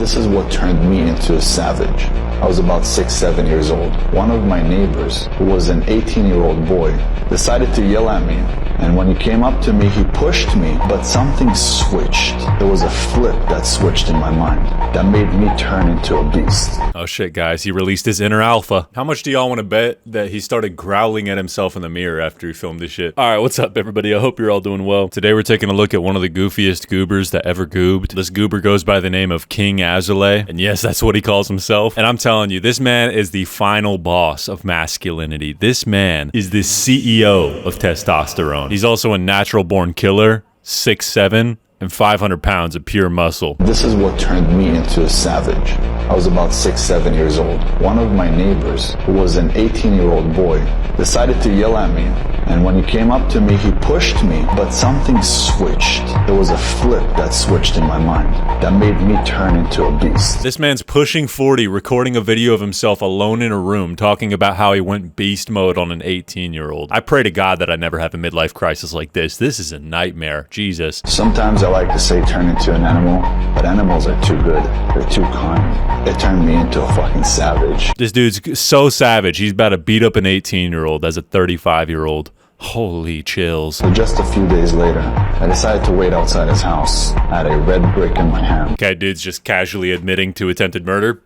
This is what turned me into a savage. I was about 6, 7 years old. One of my neighbors, who was an 18-year-old boy, decided to yell at me. And when he came up to me, he pushed me, but something switched. There was a flip that switched in my mind that made me turn into a beast. Oh shit, guys, he released his inner alpha. How much do y'all want to bet that he started growling at himself in the mirror after he filmed this shit? Alright, what's up everybody? I hope you're all doing well. Today we're taking a look at one of the goofiest goobers that ever goobed. This goober goes by the name of King Azalea, and yes, that's what he calls himself. And I'm telling you, this man is the final boss of masculinity. This man is the CEO of testosterone. He's also a natural-born killer, 6'7", and 500 pounds of pure muscle. This is what turned me into a savage. I was about 6, 7 years old. One of my neighbors, who was an 18-year-old boy, decided to yell at me. And when he came up to me, he pushed me, but something switched. There was a flip that switched in my mind that made me turn into a beast. This man's pushing 40, recording a video of himself alone in a room, talking about how he went beast mode on an 18-year-old. I pray to God that I never have a midlife crisis like this. This is a nightmare. Jesus. Sometimes I like to say turn into an animal, but animals are too good. They're too kind. It turned me into a fucking savage. This dude's so savage. He's about to beat up an 18-year-old as a 35-year-old. Holy chills. So just a few days later, I decided to wait outside his house. I had a red brick in my hand. Okay, dude's just casually admitting to attempted murder.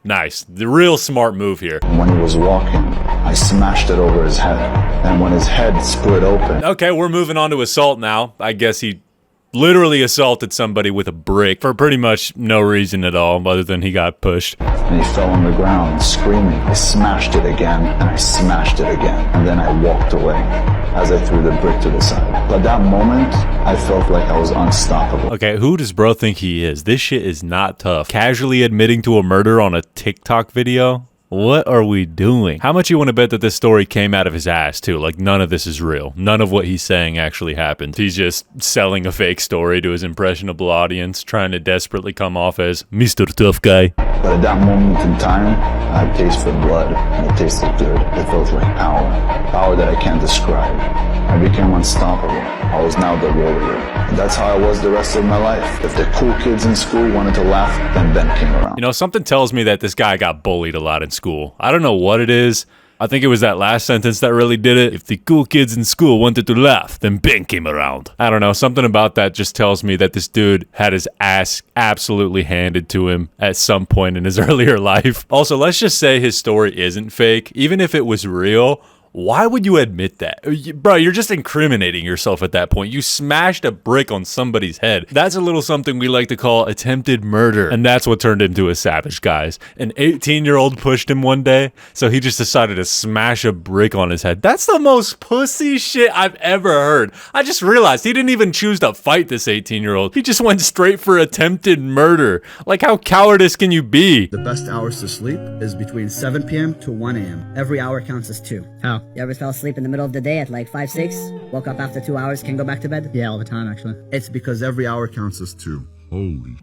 Nice. The real smart move here. When he was walking, I smashed it over his head. And when his head split open... Okay, we're moving on to assault now. I guess he literally assaulted somebody with a brick for pretty much no reason at all other than he got pushed. And he fell on the ground screaming. I smashed it again, and I smashed it again. And then I walked away as I threw the brick to the side. But that moment, I felt like I was unstoppable. Okay, who does bro think he is? This shit is not tough. Casually admitting to a murder on a TikTok video? What are we doing? How much you want to bet that this story came out of his ass too? Like none of this is real. None of what he's saying actually happened. He's just selling a fake story to his impressionable audience, trying to desperately come off as Mr. Tough Guy. But at that moment in time, I had taste for blood, and it tasted good. It felt like power. Power that I can't describe. I became unstoppable. I was now the warrior. And that's how I was the rest of my life. If the cool kids in school wanted to laugh, then Ben came around. You know, something tells me that this guy got bullied a lot in school. I don't know what it is. I think it was that last sentence that really did it. If the cool kids in school wanted to laugh, then Ben came around. I don't know. Something about that just tells me that this dude had his ass absolutely handed to him at some point in his earlier life. Also, let's just say his story isn't fake. Even if it was real, why would you admit that? Bro, you're just incriminating yourself at that point. You smashed a brick on somebody's head. That's a little something we like to call attempted murder. And that's what turned into a savage, guys. An 18-year-old pushed him one day, so he just decided to smash a brick on his head. That's the most pussy shit I've ever heard. I just realized he didn't even choose to fight this 18-year-old. He just went straight for attempted murder. Like, how cowardice can you be? The best hours to sleep is between 7 p.m. to 1 a.m. Every hour counts as 2. How? You ever fell asleep in the middle of the day at like 5, 6? Woke up after 2 hours, can go back to bed? Yeah, all the time, actually. It's because every hour counts as 2. Holy.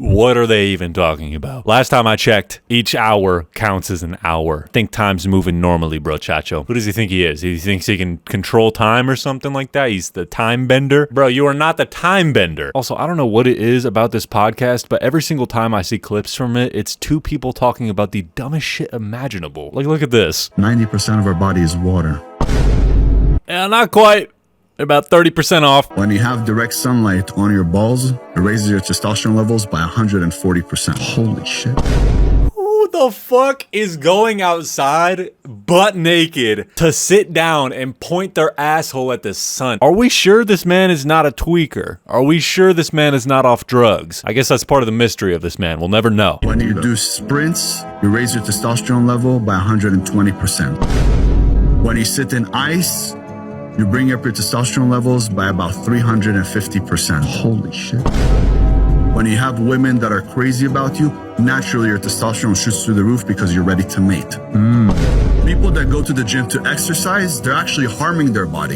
What are they even talking about? Last time I checked, each hour counts as an hour. I think time's moving normally, bro, Chacho. Who does he think he is? He thinks he can control time or something like that? He's the time bender? Bro, you are not the time bender. Also, I don't know what it is about this podcast, but every single time I see clips from it, it's two people talking about the dumbest shit imaginable. Like, look at this. 90% of our body is water. Yeah, not quite. About 30% off. When you have direct sunlight on your balls, it raises your testosterone levels by 140%. Holy shit. Who the fuck is going outside butt naked to sit down and point their asshole at the sun? Are we sure this man is not a tweaker? Are we sure this man is not off drugs? I guess that's part of the mystery of this man. We'll never know. When you do sprints, you raise your testosterone level by 120%. When you sit in ice, you bring up your testosterone levels by about 350%. Holy shit. When you have women that are crazy about you, naturally your testosterone shoots through the roof because you're ready to mate. People that go to the gym to exercise, they're actually harming their body.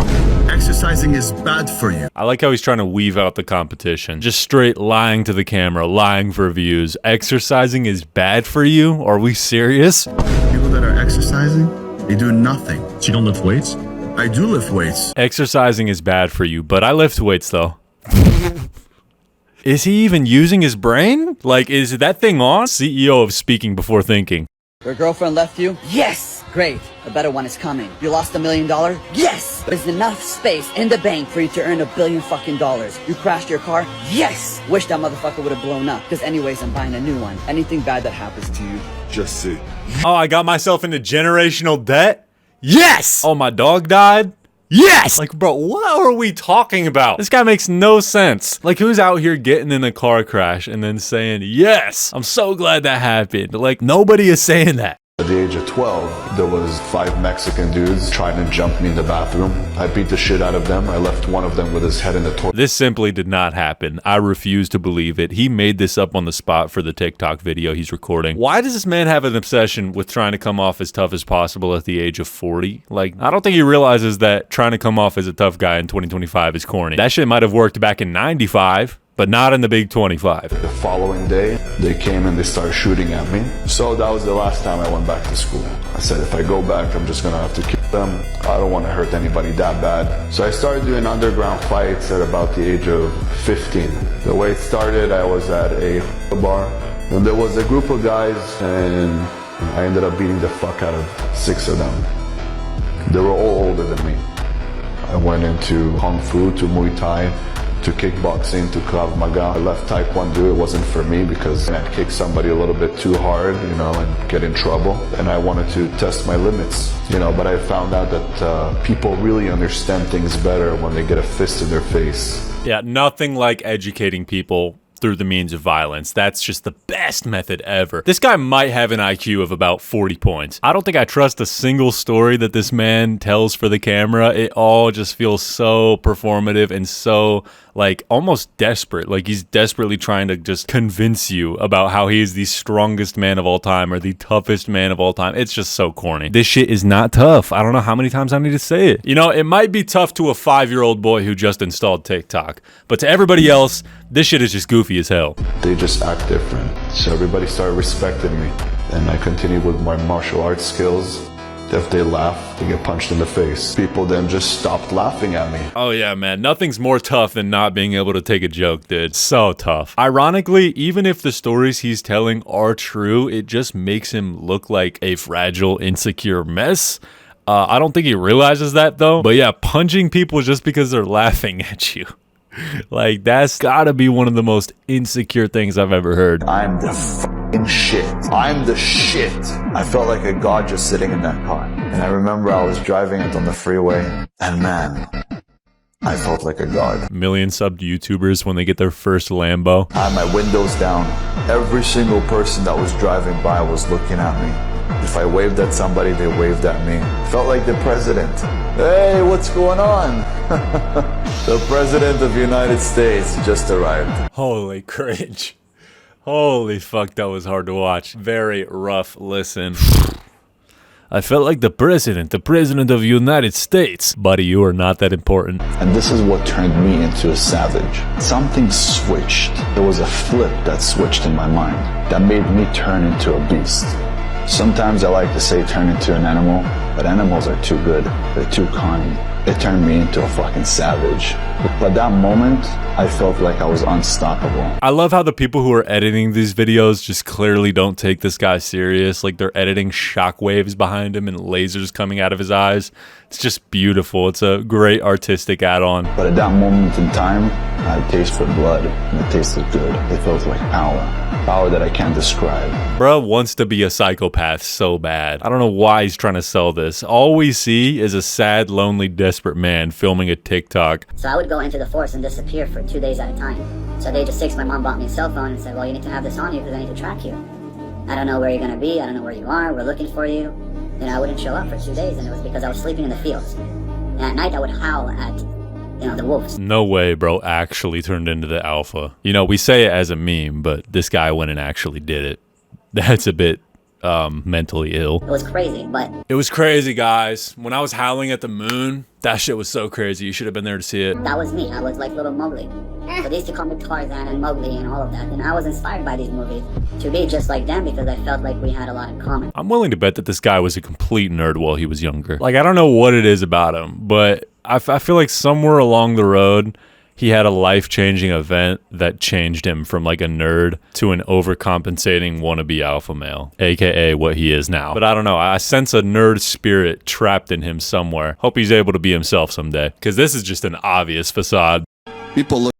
Exercising is bad for you. I like how he's trying to weave out the competition. Just straight lying to the camera, lying for views. Exercising is bad for you? Are we serious? People that are exercising, they do nothing. So you don't lift weights? I do lift weights. Exercising is bad for you, but I lift weights though. Is he even using his brain? Like, is that thing on? CEO of Speaking Before Thinking. Your girlfriend left you? Yes! Great. A better one is coming. You lost $1 million? Yes! There's enough space in the bank for you to earn $1 billion fucking dollars. You crashed your car? Yes! Wish that motherfucker would have blown up. Because anyways, I'm buying a new one. Anything bad that happens to you, just see. Oh, I got myself into generational debt? Yes! Oh, my dog died? Yes! Like, bro, what are we talking about? This guy makes no sense. Like, who's out here getting in a car crash and then saying, yes, I'm so glad that happened? Like, nobody is saying that. At the age of 12, there was 5 Mexican dudes trying to jump me in the bathroom. I beat the shit out of them. I left one of them with his head in the toilet. This simply did not happen. I refuse to believe it. He made this up on the spot for the TikTok video he's recording. Why does this man have an obsession with trying to come off as tough as possible at the age of 40? Like, I don't think he realizes that trying to come off as a tough guy in 2025 is corny. That shit might have worked back in 95. But not in the big 25. The following day, they came and they started shooting at me. So that was the last time I went back to school. I said, if I go back, I'm just gonna have to kill them. I don't want to hurt anybody that bad. So I started doing underground fights at about the age of 15. The way it started, I was at a bar. And there was a group of guys, and I ended up beating the fuck out of 6 of them. They were all older than me. I went into Kung Fu, to Muay Thai, to kickboxing, to Krav Maga. I left Taekwondo. It wasn't for me because I'd kick somebody a little bit too hard, you know, and get in trouble. And I wanted to test my limits, you know, but I found out that people really understand things better when they get a fist in their face. Yeah, nothing like educating people through the means of violence. That's just the best method ever. This guy might have an IQ of about 40 points. I don't think I trust a single story that this man tells for the camera. It all just feels so performative and so, like, almost desperate. Like, he's desperately trying to just convince you about how he is the strongest man of all time or the toughest man of all time. It's just so corny. This shit is not tough. I don't know how many times I need to say it. You know, it might be tough to a 5-year-old boy who just installed TikTok, but to everybody else, this shit is just goofy as hell. They just act different. So everybody started respecting me. And I continued with my martial arts skills. If they laugh, they get punched in the face. People then just stopped laughing at me. Oh yeah, man. Nothing's more tough than not being able to take a joke, dude. So tough. Ironically, even if the stories he's telling are true, it just makes him look like a fragile, insecure mess. I don't think he realizes that though. But yeah, punching people just because they're laughing at you. Like, that's gotta be one of the most insecure things I've ever heard. I'm the fucking shit. I'm the shit. I felt like a god just sitting in that car. And I remember I was driving it on the freeway, and man, I felt like a god. Million subbed YouTubers when they get their first Lambo. I had my windows down. Every single person that was driving by was looking at me. If I waved at somebody, they waved at me. Felt like the president. Hey, what's going on? The president of the United States just arrived. Holy cringe. Holy fuck, that was hard to watch. Very rough listen. I felt like the president of the United States. Buddy, you are not that important. And this is what turned me into a savage. Something switched. There was a flip that switched in my mind that made me turn into a beast. Sometimes I like to say turn into an animal, but animals are too good. They're too kind. It turned me into a fucking savage. But that moment, I felt like I was unstoppable. I love how the people who are editing these videos just clearly don't take this guy serious. Like, they're editing shockwaves behind him and lasers coming out of his eyes. It's just beautiful. It's a great artistic add-on. But at that moment in time, I had a taste for blood, and it tasted good. It felt like power. Power that I can't describe. Bruh wants to be a psychopath so bad. I don't know why he's trying to sell this. All we see is a sad, lonely, desperate man filming a TikTok. So I would go into the forest and disappear for 2 days at a time. So at the age of 6, my mom bought me a cell phone and said, well, you need to have this on you because I need to track you. I don't know where you're going to be. I don't know where you are. We're looking for you. And I wouldn't show up for 2 days, and it was because I was sleeping in the fields. And at night I would howl at, the wolves. No way, bro, actually turned into the alpha. You know, we say it as a meme, but this guy went and actually did it. That's a bit mentally ill. It was crazy, but... It was crazy, guys. When I was howling at the moon, that shit was so crazy. You should have been there to see it. That was me. I was like little Mowgli. So they used to call me Tarzan and Mowgli and all of that. And I was inspired by these movies to be just like them because I felt like we had a lot in common. I'm willing to bet that this guy was a complete nerd while he was younger. Like, I don't know what it is about him, but I feel like somewhere along the road, he had a life-changing event that changed him from like a nerd to an overcompensating wannabe alpha male, aka what he is now. But I don't know, I sense a nerd spirit trapped in him somewhere. Hope he's able to be himself someday, because this is just an obvious facade. People look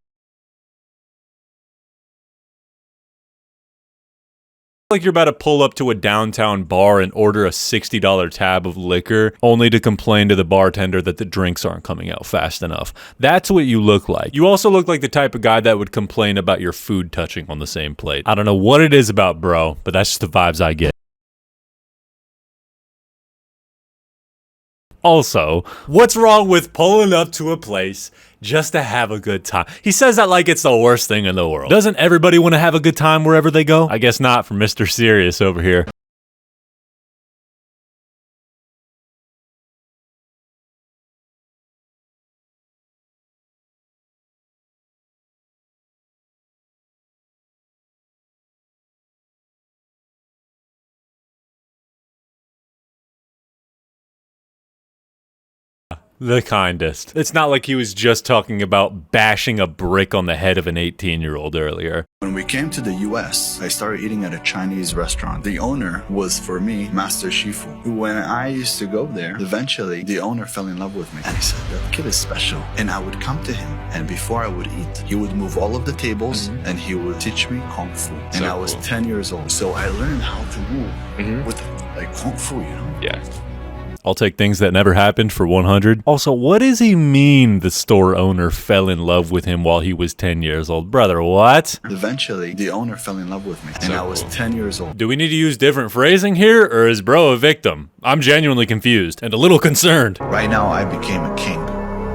Like you're about to pull up to a downtown bar and order a $60 tab of liquor only to complain to the bartender that the drinks aren't coming out fast enough. That's what you look like. You also look like the type of guy that would complain about your food touching on the same plate. I don't know what it is about bro, but that's just the vibes I get. Also, what's wrong with pulling up to a place just to have a good time? He says that like it's the worst thing in the world. Doesn't everybody want to have a good time wherever they go? I guess not for Mr. Serious over here. The kindest. It's not like he was just talking about bashing a brick on the head of an 18-year-old earlier. When we came to the US, I started eating at a Chinese restaurant. The owner was, for me, Master Shifu. When I used to go there, eventually the owner fell in love with me. And he said, that kid is special. And I would come to him, and before I would eat, he would move all of the tables, and he would teach me Kung Fu. And I was 10 years old. So I learned how to move with like Kung Fu, you know? Yeah. I'll take things that never happened for 100. Also, what does he mean the store owner fell in love with him while he was 10 years old? Brother, what? Eventually, the owner fell in love with me, and I was 10 years old. Do we need to use different phrasing here, or is bro a victim? I'm genuinely confused and a little concerned. Right now, I became a king.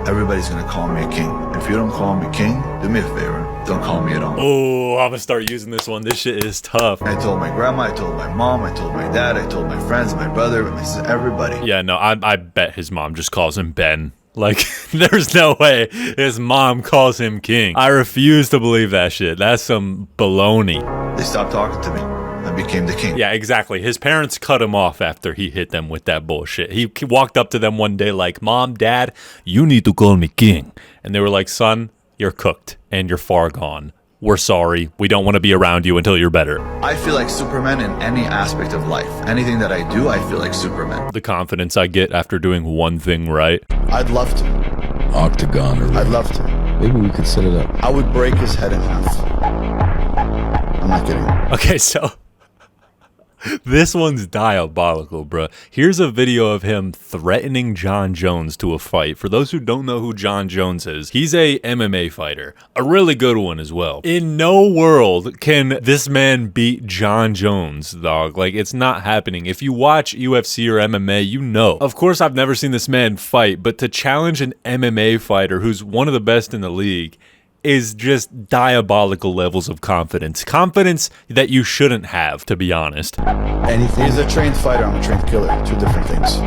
Everybody's gonna call me a king. If you don't call me king, do me a favor. Don't call me at all. Oh, I'm gonna start using this one. This shit is tough. I told my grandma, I told my mom, I told my dad, I told my friends, my brother, everybody. Yeah, no, I bet his mom just calls him Ben. Like, there's no way his mom calls him king. I refuse to believe that shit. That's some baloney. They stopped talking to me. I became the king. Yeah, exactly. His parents cut him off after he hit them with that bullshit. He walked up to them one day like, Mom, Dad, you need to call me king. And they were like, son, you're cooked and you're far gone. We're sorry. We don't want to be around you until you're better. I feel like Superman in any aspect of life. Anything that I do, I feel like Superman. The confidence I get after doing one thing right. I'd love to. Octagon or I'd love to. maybe we could set it up. I would break his head in half. I'm not kidding. Okay, so this one's diabolical, bro. Here's a video of him threatening Jon Jones to a fight. For those who don't know who Jon Jones is, he's a MMA fighter, a really good one as well. In no world can this man beat Jon Jones, dog. Like, it's not happening. If you watch UFC or MMA, you know. Of course, I've never seen this man fight, but to challenge an MMA fighter who's one of the best in the league is just diabolical levels of confidence. Confidence that you shouldn't have, to be honest. Anything. He's a trained fighter, I'm a trained killer. Two different things.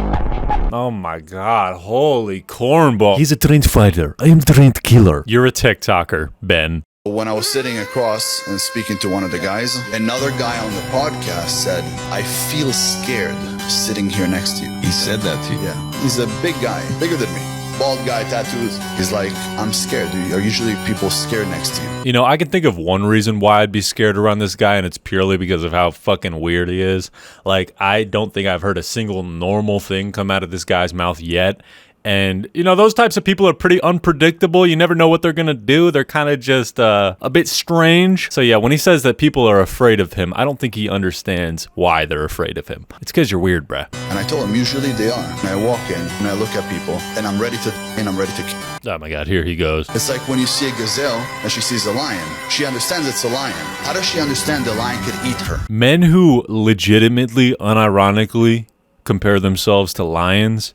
Oh my god, holy cornball. He's a trained fighter. I am a trained killer. You're a TikToker, Ben. When I was sitting across and speaking to one of the guys, another guy on the podcast said, I feel scared sitting here next to you. He said that to you. Yeah. He's a big guy, bigger than me. Bald guy, tattoos. He's like, I'm scared. Are usually people scared next to you? You know, I can think of one reason why I'd be scared around this guy, and it's purely because of how fucking weird he is. Like, I don't think I've heard a single normal thing come out of this guy's mouth yet. And, you know, those types of people are pretty unpredictable. You never know what they're gonna do. They're kind of just a bit strange. So yeah, when he says that people are afraid of him, I don't think he understands why they're afraid of him. It's because you're weird, bruh. And I told him, usually they are. And I walk in and I look at people and I'm ready to kill. Oh my god, here he goes. It's like when you see a gazelle and she sees a lion. She understands it's a lion. How does she understand the lion could eat her? Men who legitimately, unironically compare themselves to lions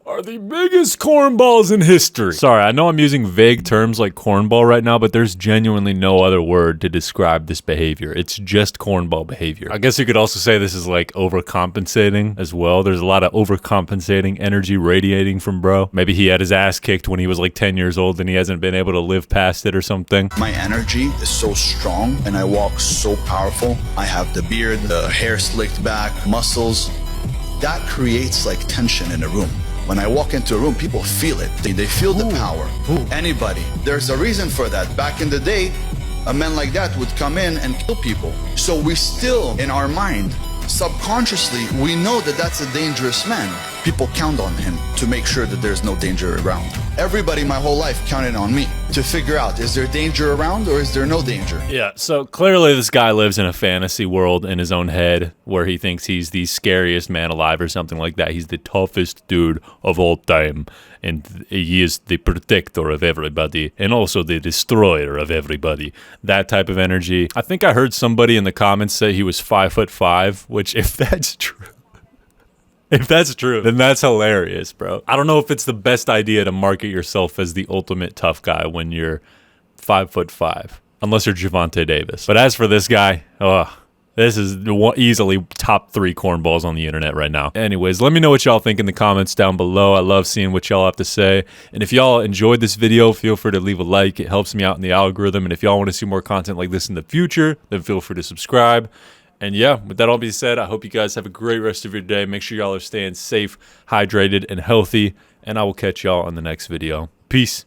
are the biggest cornballs in history. Sorry, I know I'm using vague terms like cornball right now, but there's genuinely no other word to describe this behavior. It's just cornball behavior. I guess you could also say this is like overcompensating as well. There's a lot of overcompensating energy radiating from bro. Maybe he had his ass kicked when he was like 10 years old and he hasn't been able to live past it or something. My energy is so strong and I walk so powerful. I have the beard, the hair slicked back, muscles. That creates like tension in a room. When I walk into a room, people feel it. They feel the power. Anybody. There's a reason for that. Back in the day, a man like that would come in and kill people. So we still, in our mind, subconsciously, we know that that's a dangerous man. People count on him to make sure that there's no danger around. Everybody my whole life counted on me to figure out, is there danger around or is there no danger? Yeah, so clearly this guy lives in a fantasy world in his own head where he thinks he's the scariest man alive or something like that. He's the toughest dude of all time, and he is the protector of everybody and also the destroyer of everybody. That type of energy. I think I heard somebody in the comments say he was 5'5", which if that's true, if that's true, then that's hilarious, bro. I don't know if it's the best idea to market yourself as the ultimate tough guy when you're 5'5", unless you're Javante Davis. But as for this guy, this is easily top 3 cornballs on the internet right now. Anyways, let me know what y'all think in the comments down below. I love seeing what y'all have to say. And if y'all enjoyed this video, feel free to leave a like. It helps me out in the algorithm. And if y'all want to see more content like this in the future, then feel free to subscribe. And yeah, with that all being said, I hope you guys have a great rest of your day. Make sure y'all are staying safe, hydrated, and healthy. And I will catch y'all on the next video. Peace.